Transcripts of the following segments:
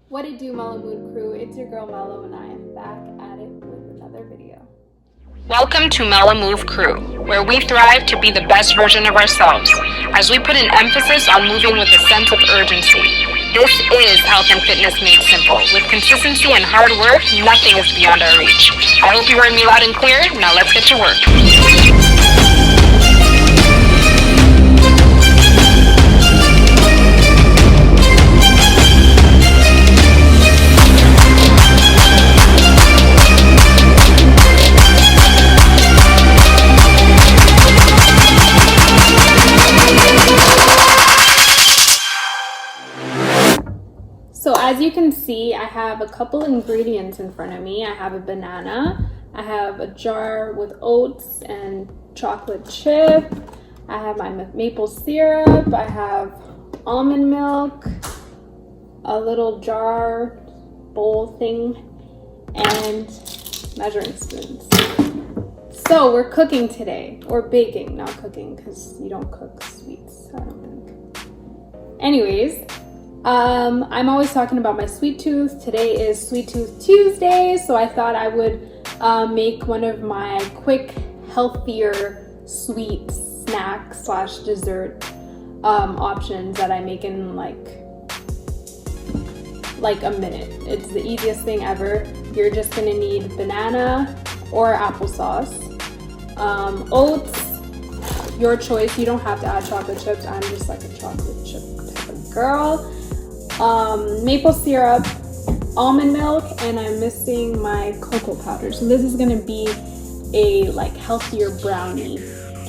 What it do, Melo crew? It's your girl Melo, and I am back at it with another video. Welcome to Melo Move Crew, where we thrive to be the best version of ourselves, as we put an emphasis on moving with a sense of urgency. This is health and fitness made simple. With consistency and hard work, nothing is beyond our reach. I hope you heard me loud and clear. Now let's get to work. So as you can see, I have a couple ingredients in front of me. I have a banana, I have a jar with oats and chocolate chip, I have my maple syrup, I have almond milk, a little jar bowl thing, and measuring spoons. So we're cooking today, or baking, not cooking, because you don't cook sweets, I don't think. Anyways, I'm always talking about my sweet tooth. Today is Sweet Tooth Tuesday, so I thought I would make one of my quick, healthier sweet snack / dessert options that I make in like a minute. It's the easiest thing ever. You're just gonna need banana or applesauce, oats, your choice. You don't have to add chocolate chips. I'm just like a chocolate chip type of girl. Maple syrup, almond milk, and I'm missing my cocoa powder. So this is gonna be a like healthier brownie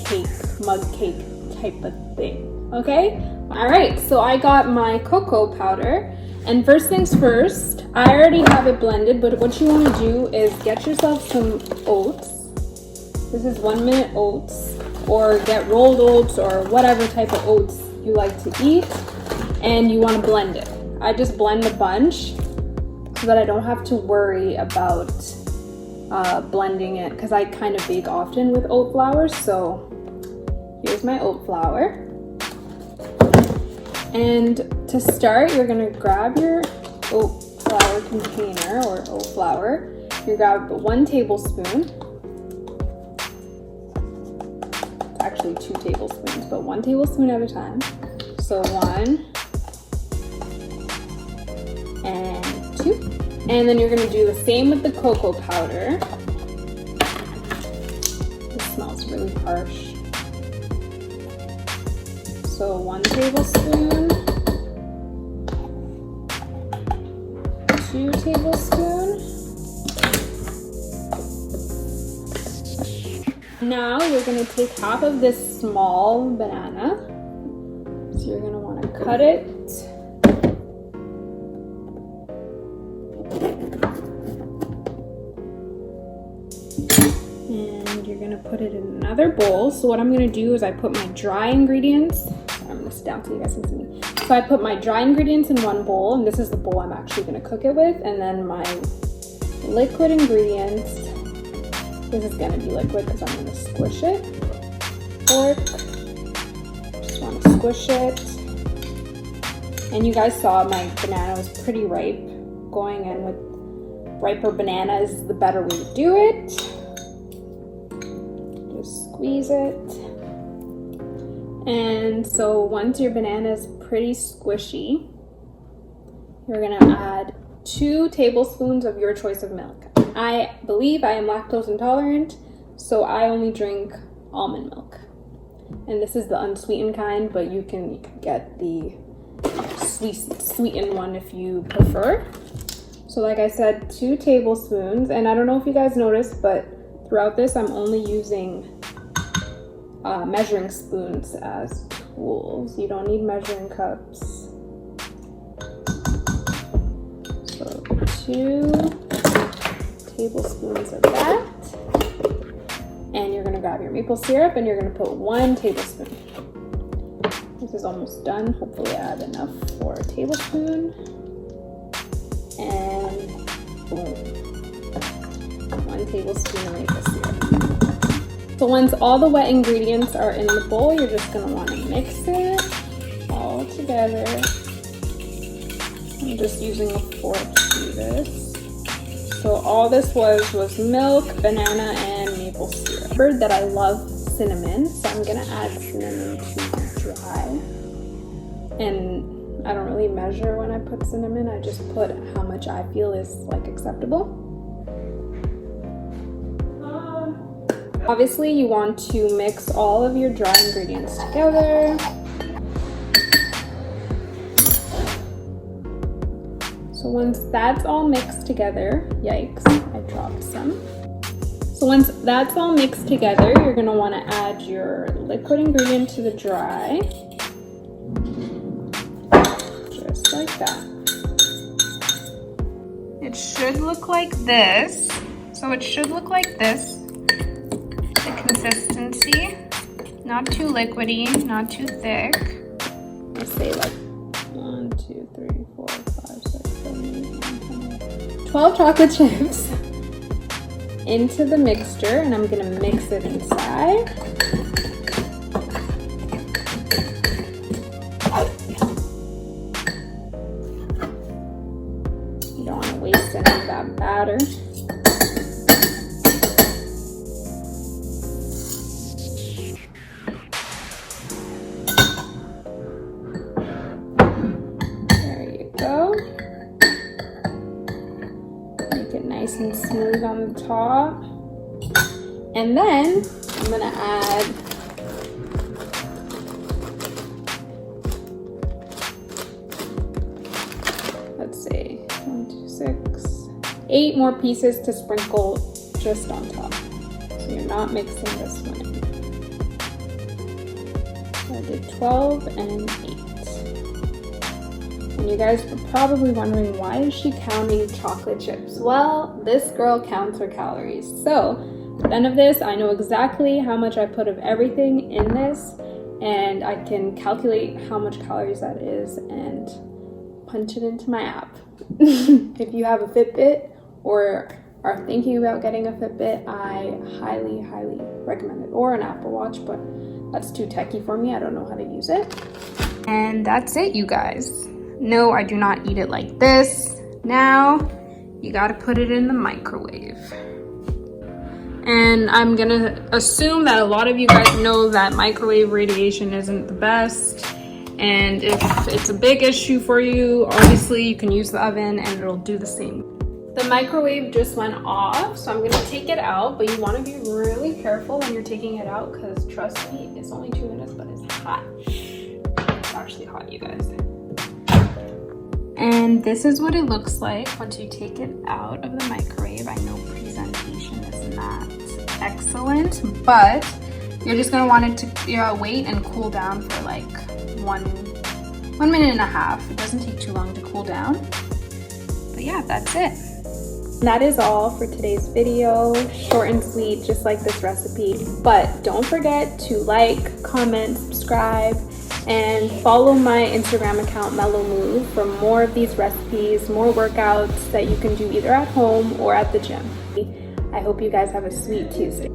cake, mug cake type of thing. Okay? Alright, so I got my cocoa powder, and first things first, I already have it blended, but what you want to do is get yourself some oats. This is 1 minute oats, or get rolled oats, or whatever type of oats you like to eat, and you want to blend it. I just blend a bunch so that I don't have to worry about blending it, because I kind of bake often with oat flour. So here's my oat flour. And to start, you're going to grab your oat flour container or oat flour. You grab 1 tablespoon. It's actually 2 tablespoons, but 1 tablespoon at a time. So 1 and 2. And then you're going to do the same with the cocoa powder. It smells really harsh. So 1 tablespoon, 2 tablespoons. Now you're going to take half of this small banana. So you're going to want to cut it. And you're going to put it in another bowl. So what I'm going to do is I put my dry ingredients. I'm going to sit down so you guys can see me. So I put my dry ingredients in 1 bowl, and this is the bowl I'm actually going to cook it with. And then my liquid ingredients. This is going to be liquid because I'm going to squish it. Fork. Just want to squish it. And you guys saw my banana was pretty ripe. Going in with riper banana is the better way to do it. Just squeeze it. And so once your banana is pretty squishy, you're gonna add 2 tablespoons of your choice of milk. I believe I am lactose intolerant, so I only drink almond milk. And this is the unsweetened kind, but you can get the sweetened one if you prefer. So like I said, 2 tablespoons, and I don't know if you guys noticed, but throughout this I'm only using measuring spoons as tools. You don't need measuring cups. So 2 tablespoons of that. And you're gonna grab your maple syrup and you're gonna put 1 tablespoon. This is almost done. Hopefully I have enough for a tablespoon. And boom. 1 tablespoon of maple syrup. So once all the wet ingredients are in the bowl, you're just going to want to mix it all together. I'm just using a fork to do this. So all this was milk, banana, and maple syrup. Remember that I love cinnamon, so I'm gonna add cinnamon to dry. And I don't really measure when I put cinnamon, I just put how much I feel is like acceptable. Obviously, you want to mix all of your dry ingredients together. So once that's all mixed together, yikes, I dropped some. So once that's all mixed together, you're gonna wanna add your liquid ingredient to the dry. Just like that. It should look like this. So it should look like this. The consistency, not too liquidy, not too thick. Let's say like 1, 2, 3, 4, 5, 6, 7, 8, 9, 10, 12 chocolate chips into the mixture, and I'm gonna mix it inside. You don't want to waste any of that batter. Nice and smooth on the top. And then I'm gonna add let's see, 1, 2, 6, 8 more pieces to sprinkle just on top. So you're not mixing this one in. So I did 12 and 8. And you guys are probably wondering, why is she counting chocolate chips? Well, this girl counts her calories. So at the end of this, I know exactly how much I put of everything in this, and I can calculate how much calories that is and punch it into my app. If you have a Fitbit or are thinking about getting a Fitbit, I highly, highly recommend it. Or an Apple Watch, but that's too techy for me. I don't know how to use it. And that's it, you guys. No, I do not eat it like this. Now, you gotta put it in the microwave. And I'm gonna assume that a lot of you guys know that microwave radiation isn't the best. And if it's a big issue for you, obviously you can use the oven and it'll do the same. The microwave just went off, so I'm gonna take it out, but you wanna be really careful when you're taking it out, because trust me, it's only 2 minutes, but it's hot. It's actually hot, you guys. And this is what it looks like once you take it out of the microwave. I know presentation is not excellent, but you're just gonna want it to wait and cool down for like 1 minute and a half. It doesn't take too long to cool down. But yeah, that's it. That is all for today's video. Short and sweet, just like this recipe. But don't forget to like, comment, subscribe, and follow my Instagram account, Melo Move, for more of these recipes, more workouts that you can do either at home or at the gym. I hope you guys have a sweet Tuesday.